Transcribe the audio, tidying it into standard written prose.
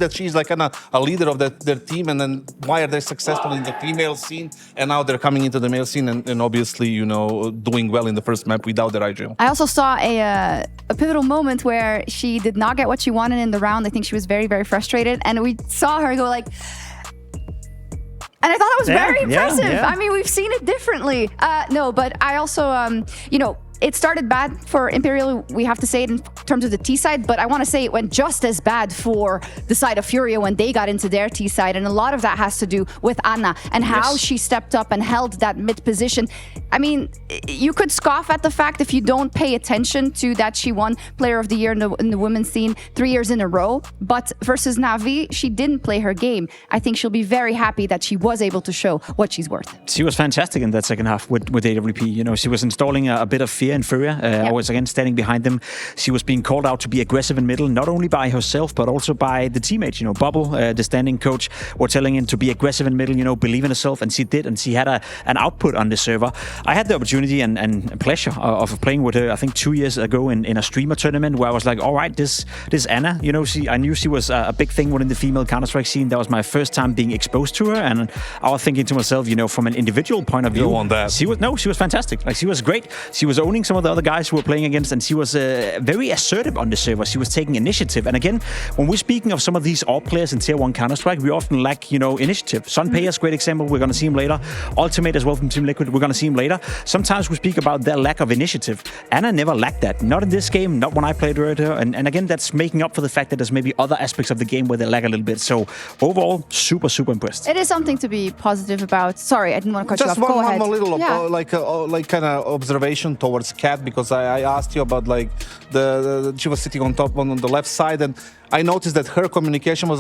that she's like a leader of their team, and then why are they successful in the female scene, and now they're coming into the male scene and obviously, you know, doing well in the first map without their IGL. I also saw a pivotal moment where she did not get what she wanted in the round. I think she was very, very frustrated, and we saw her go like... And I thought that was very impressive. Yeah. I mean, we've seen it differently. No, but I also, you know, it started bad for Imperial, we have to say it in terms of the T side, but I want to say it went just as bad for the side of Furia when they got into their T side, and a lot of that has to do with Anna and how she stepped up and held that mid position. I mean, you could scoff at the fact if you don't pay attention to that she won Player of the Year in the women's scene 3 years in a row, but versus Na'Vi, she didn't play her game. I think she'll be very happy that she was able to show what she's worth. She was fantastic in that second half with AWP. You know, she was installing a bit of fear in Furia. I was again standing behind them. She was being called out to be aggressive in middle, not only by herself, but also by the teammates. You know, Bubble, the standing coach, were telling him to be aggressive in middle, you know, believe in herself, and she did, and she had an output on the server. I had the opportunity and pleasure of playing with her, I think 2 years ago in a streamer tournament where I was like, all right, this Anna, you know, I knew she was a big thing within the female Counter-Strike scene. That was my first time being exposed to her, and I was thinking to myself, you know, from an individual point of view, she was fantastic. Like, she was great. She was owning some of the other guys who were playing against, and she was very assertive on the server. She was taking initiative. And again, when we're speaking of some of these AWP players in Tier 1 Counter-Strike, we often lack, you know, initiative. Sunpayer's great example. We're going to see him later. Ultimate as well from Team Liquid. We're going to see him later. Sometimes we speak about their lack of initiative. Anna never lacked that. Not in this game, not when I played with her. And again, that's making up for the fact that there's maybe other aspects of the game where they lack a little bit. So overall, super, super impressed. It is something to be positive about. Sorry, I didn't want to cut you off. Go ahead. One little like kind of observation towards Kat, because I asked you about like she was sitting on top on the left side, and I noticed that her communication was